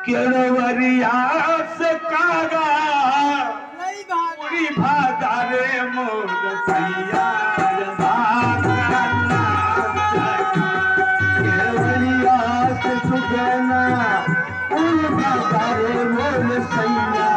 केवरिया से कागा पूरी भादारे मोर सैया केवरिया से सुगना पूरी भादारे मोर सैया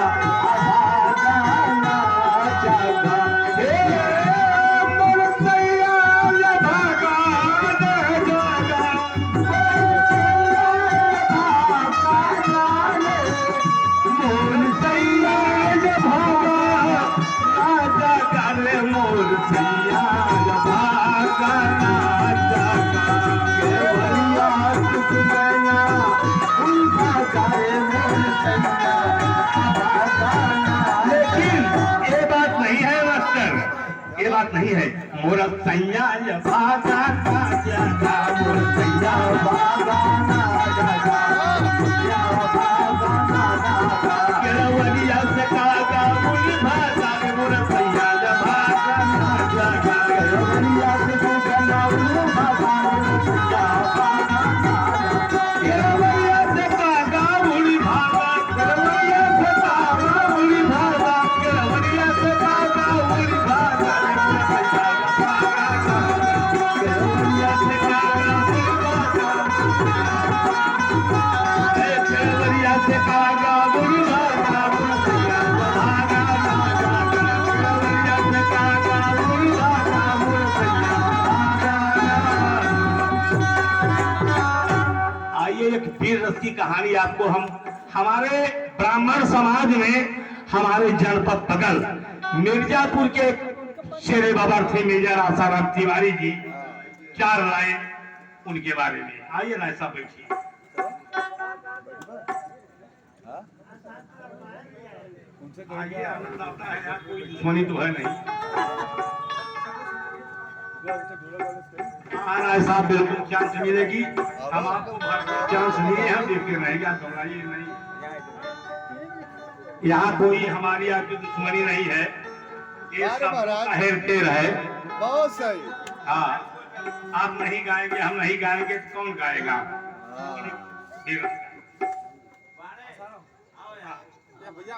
ये बात नहीं है मोर सैया भागा मोर सैया भागा केवरिया से कागा मुनि भागा मोर सैया भागा केवरिया से कागा मुनि भागा केवरिया से कागा मुनि भागा केवरिया से कागा मुनि भागा केवरिया से कागा मुनि भागा से कागा बुरी भागा मुरसैया भागा से कागा बुरी भागा मुरसैया आइए एक वीर रस की कहानी आपको हम हमारे ब्राह्मण समाज में हमारे जनपद बगल मिर्जापुर के शेरे बाबा थे मेजर आसाराम तिवारी जी 4 लाइन उनके बारे में। आइए ना ऐसा बैठिए। कोई दुश्मनी तो है नहीं। साहब बिल्कुल चांस मिलेगी, हम आपको चांस लिए हम देखते रहेंगे, आप घबराइए नहीं। यहाँ कोई हमारी आपकी दुश्मनी नहीं है, ये सब हेर फेर है। बहुत सही। हाँ, आप नहीं गाएंगे हम नहीं गाएंगे तो कौन गाएगा?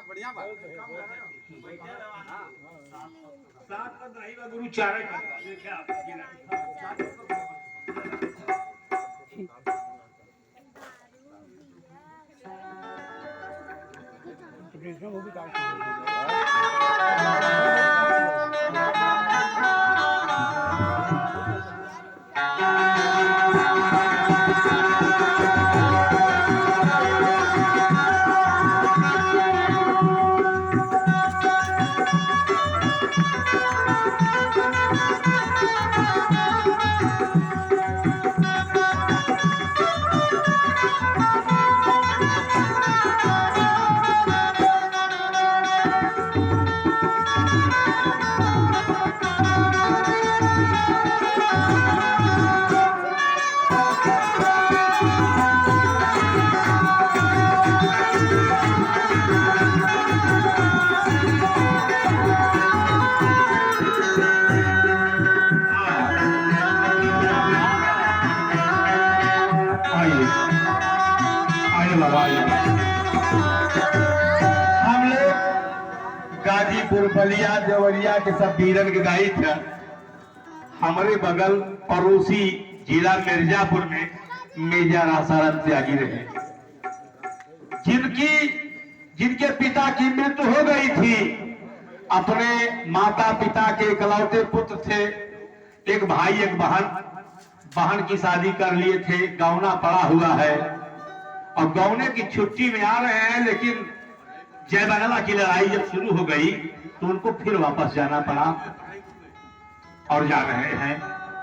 बढ़िया बात। सात पद रही गुरु चारे गाजीपुर बलिया देवरिया के सब वीरन के गाई थे। हमारे बगल पड़ोसी जिला मिर्जापुर में मेजर आसाराम त्यागी रहे, जिनके पिता की मृत्यु हो गई थी। अपने माता पिता के इकलौते पुत्र थे, एक भाई एक बहन की शादी कर लिए थे, गौना पड़ा हुआ है और गौने की छुट्टी में आ रहे हैं। लेकिन जय बंगला की लड़ाई जब शुरू हो गई तो उनको फिर वापस जाना पड़ा और जा रहे हैं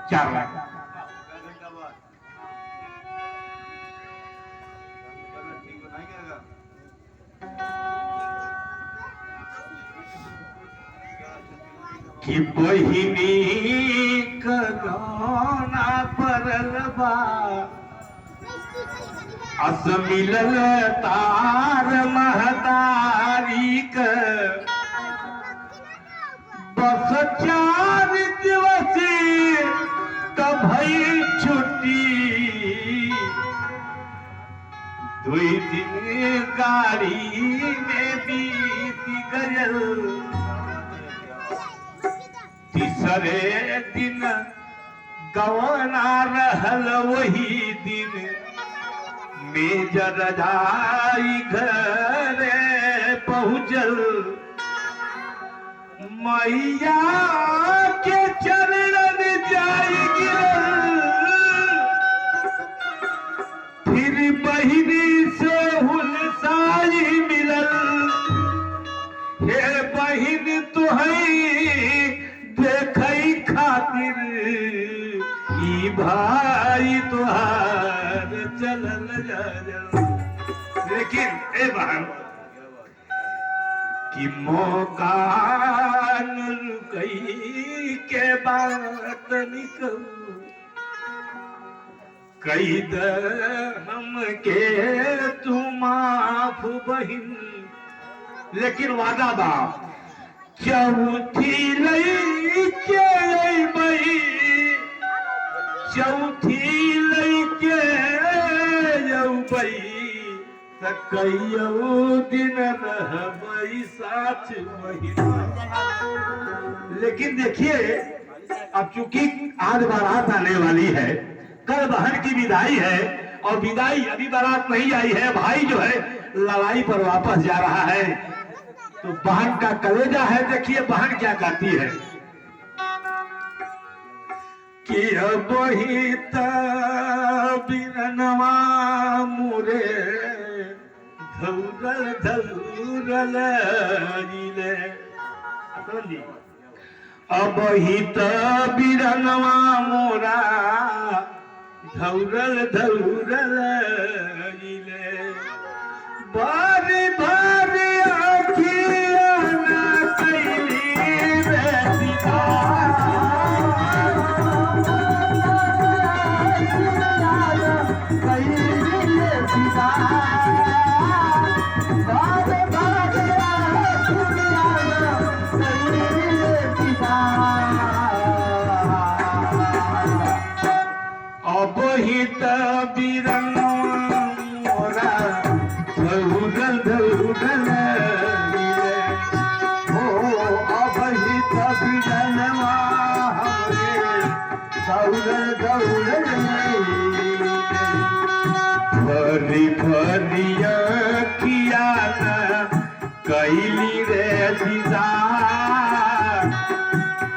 4 लाख। कि बहिनी कलौना परल बा अस मिलल तार महतारी क बस 4 दिवस त भई छुट्टी दुई दिन गाड़ी में बीत गयल, तीसरे दिन गवना रहल वही दिन, मेजर रजाई घरे पहुँचल, मैया के चरणन जाई गिरल, फिर बहिनी से हुलसाई मिलल, हे बहिन तुहई देखई खातिर ई भाई तुहार चलल जा। लेकिन ए बहन कि मौका न रुकई के बात निकल, कई हमके तू माफ बहिन, लेकिन वादा बा चौथी लईके अइबई, चौथी लईके अइबई त कइयो दिन रहबई साथ बहिन। लेकिन देखिए अब चूंकि आज बारात आने वाली है, कल बहन की विदाई है और विदाई अभी बारात नहीं आई है, भाई जो है लड़ाई पर वापस जा रहा है, तो बहन का कलेजा है। देखिए बहन क्या कहती है कि वही बिरनवा मुरे धौरल धौरल जिले, अब ही बिरनवा मोरा धौरल धौरल जिले, बारी बारी आखियां न कैली बेसिका, अब ही बिरनवा मोरा धौरल धौरल जिले, ओ अब ही बिरनवा हमरे धौरल धौरल जिले, भरी भरिया किया न कैली रे दिदा,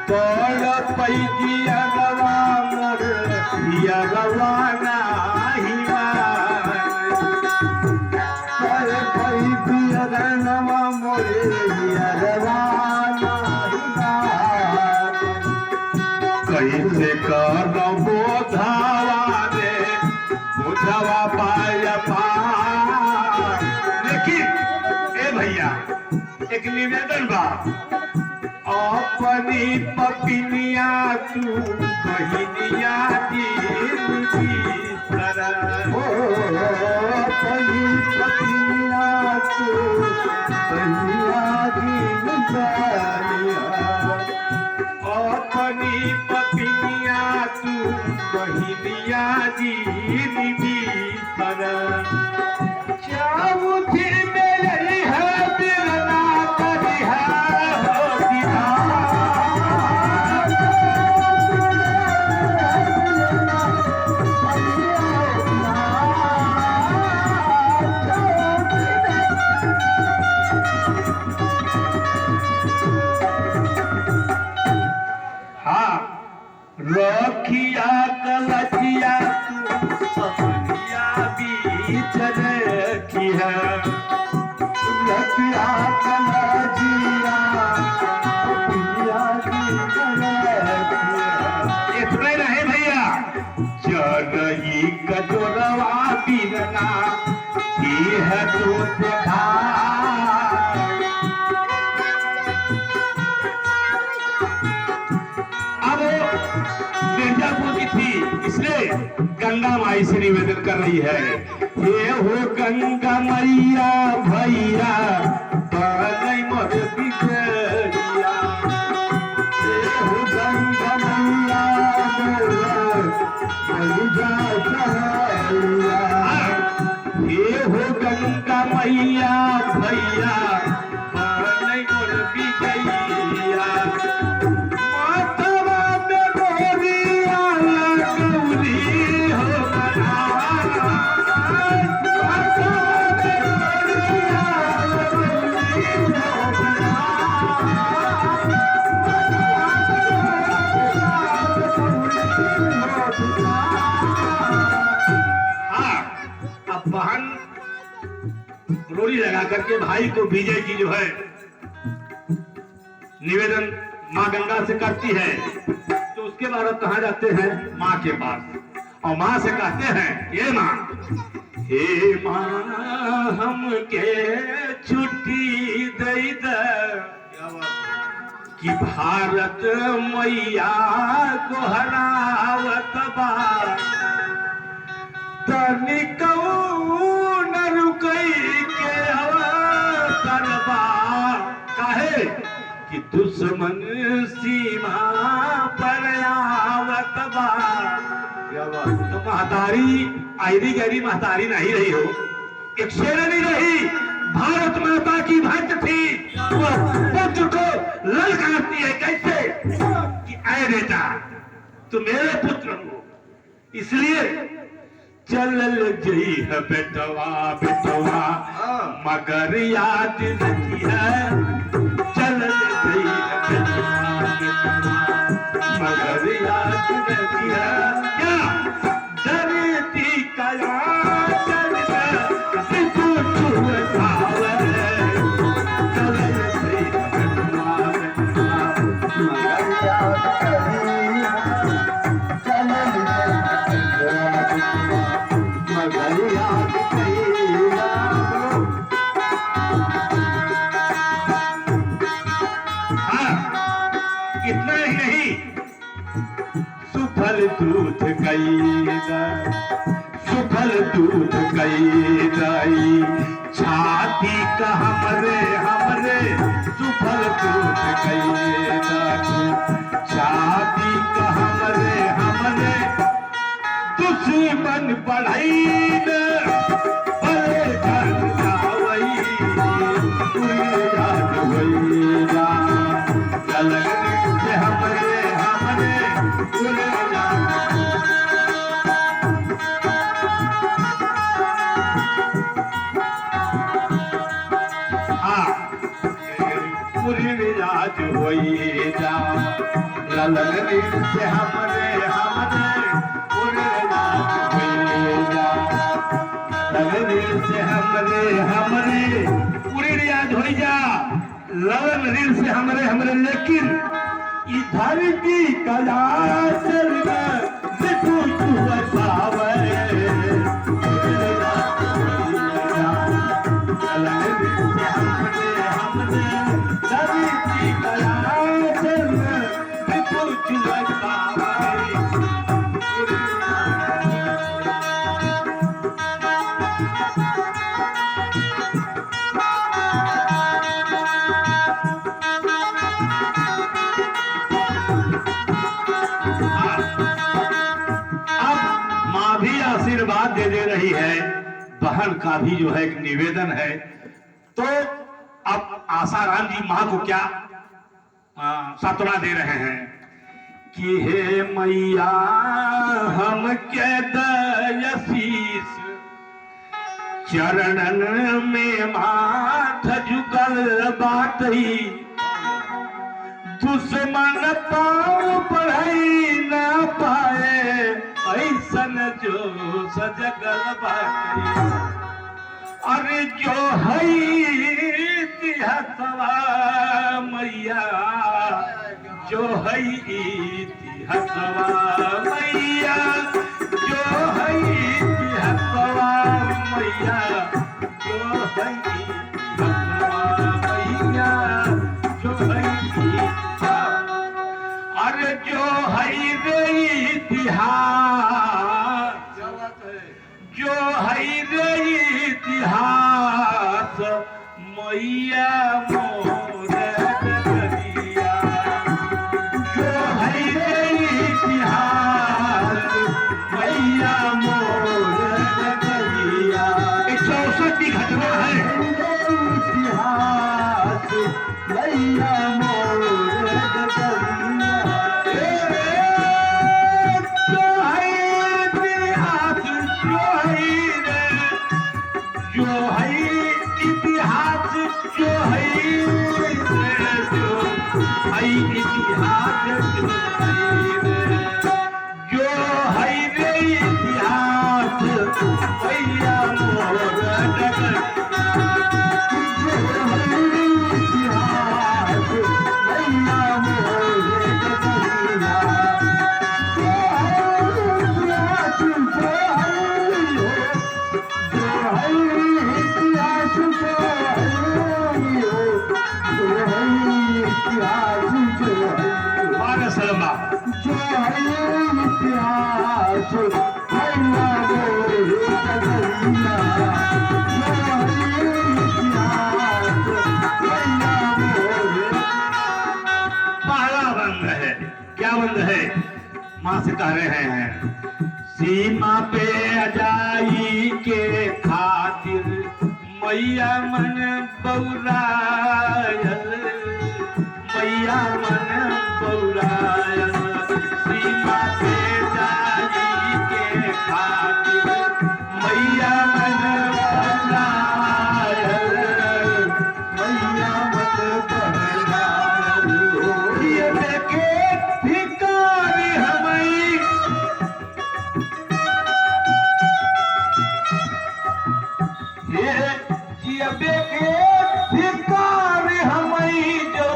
तोड़ पैदिया गवा मोर या गवाना ही तोड़ पैदिया गवा मोरे या गवाना ही, कैसे करो बोधावा रे बुझवा पाया पार। लेकिन ए भैया एक निवेदन बा, अपनी पपिनिया तू बहिनिया दी तरह, अपनी पपिनिया तू बहिनिया दी अपनी पपिनिया तू बहिनिया दी तरह, चामुठी मेरी है बिरना करी है हो दिना, हाँ रखिया कलचिया तू सपनिया बीच रखी है, रखिया कलचिया सपनिया बीच रखी है। इतने रहे भैया चढ़ी कजोरवा बिरना की है तो देखा, अब मिर्जापुर की थी इसलिए गंगा माई से निवेदन कर रही है, ये हो गंगा मैया भैया बगई मोर बिगड़िया, ये हो गंगा मैया मोर बलिजा सहैया, हे हो गंगा मैया भैया बन मोर बिजैया माथवा में गोरिया गौरी हो बना माथवा में गोरिया गौरी हो बहन रोली लगा करके भाई को विजय की जो है निवेदन माँ गंगा से करती है। तो उसके बाद अब कहाँ जाते हैं माँ के पास और माँ से कहते हैं हे माँ हमके छुट्टी दे कि भारत मैया को हरावत बा तनिकऊ न रुकई के अवतरबा काहे कि दुश्मन सीमा पर आवत बा। तो महतारी आयरी गहरी महतारी नहीं रही हो, एक शेरनी रही, भारत माता की भक्त थी। वह पुत्र को ललकारती है कैसे कि ऐ बेटा तू मेरे पुत्र हो, इसलिए चलल जई है बेटवा बेटवा मगर याद रखी है चलल जई है बेटवा बेटवा मगर याद रखी है क्या डरती कया दूध गई दाई छाती का हमरे सुफल दूध गई दाई छाती का हमरे दुश्मन बढ़ई बड़े घर जावई याद होई जा से हमरे मिजाज होई जा ललन से हमरे पूरे राज होई जा ललन से हमरे पूरे रियाज होई जा ललन रील से हमरे लेकिन इधर की कला चल देखो तू बसावे आशीर्वाद दे रही है, बहन का भी जो है एक निवेदन है। तो अब आसाराम जी मां को क्या सांत्वना दे रहे हैं कि हे मैया हम के दयसीस चरणन में माथ झुकल बाटही दुश्मन पाँव बढ़ई न पाए ऐसन जो सजगल बाटही अरे जो है इतिहासवा मैया जो है इतिहासवा मैया जो है इतिहासवा मैया जो है इतिहासवा मैया जो है अरे जो है रे इतिहास जो है रे इतिहास मैया मोर नगरिया जो है रे इतिहास मैया मोर नगरिया। एक की घटना है। इतिहास मैया मोर डगरिया। जो है इतिहास, जो है इतिहास, जो है इतिहास, जो है रे इतिहास मैया मोर डगरिया। पहला बंद है। क्या बंद है? मां से कह रहे हैं, सीमा पे अजाई के खातिर मैया मन बौरायल, मैया मन बौरायल। सीमा पे अजाई के खातिर मैया मन बौरायल, मैया मन बौरायल। ये देखे भिखारी हमें, ये जियबे के भिखारी हमें जो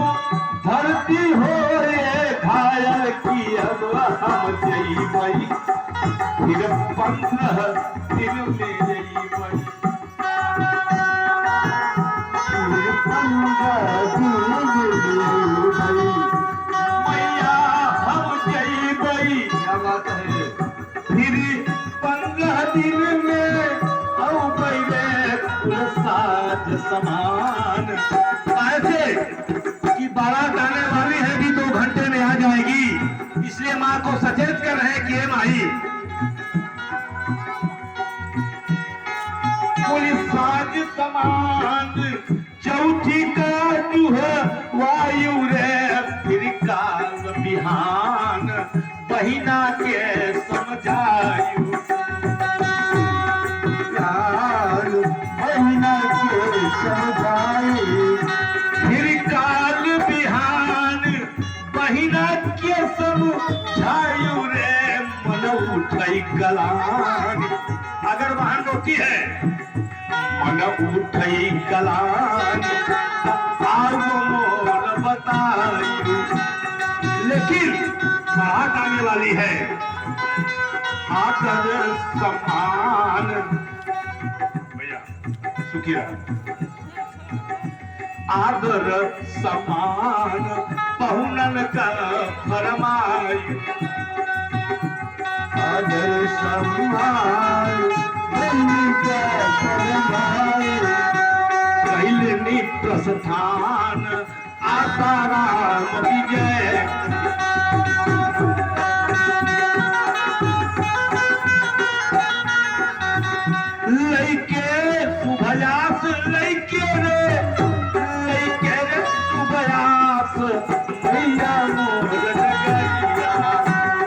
धरती हो रे घायल की। अब हम जईबई फिर 15 दिन में जईबई, मैया हम जईबई। क्या बात है? फिर 15 दिन में औ पहले कुल साज समान। ऐसे कि बारात आने वाली है, भी 2 घंटे में आ जाएगी, इसलिए माँ को सचेत कर रहे हैं कि हे माई कुल साज समान। चौथी का है वायु रे फिर काल बिहान, बहिना के समझायु। यार महीना के समझाए, फिर काल बिहान बहिना के समझायु रे मन उठई गलान। अगर वहां रोटी है मन उठई गलान, आग मोल बतायु। लेकिन बात आने वाली है आदर सम्मान। भैया सुखी रहा। आदर सम्मान पहुनन का फरमायु। आदर सम्मान का फरमाए, कैलनी प्रस्थान आसाराम विजय। लैके शुभयास लैके रे, लैके रे शुभयास मैया मोर डगरिया।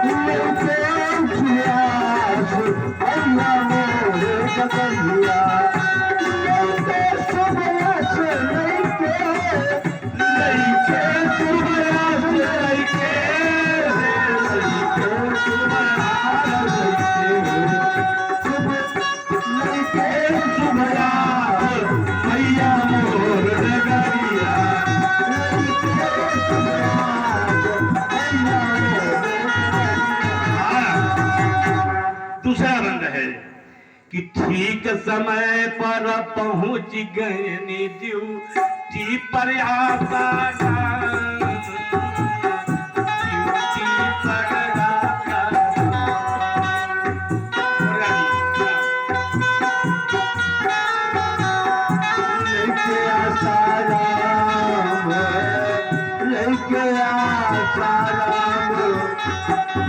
लेके सुयास मैया मोर डगरिया। लेके सुयास लेके, लैके शुभयास लैके, लेके सुयास लेके, शुभयास मैया मोर डगरिया। दूसरा बंद है कि ठीक समय पर पहुंच गए ड्यूटी पर आता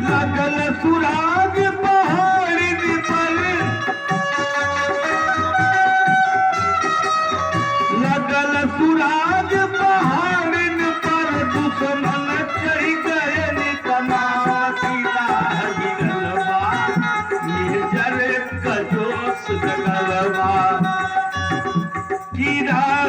लगल सुराग पहाड़ पर राम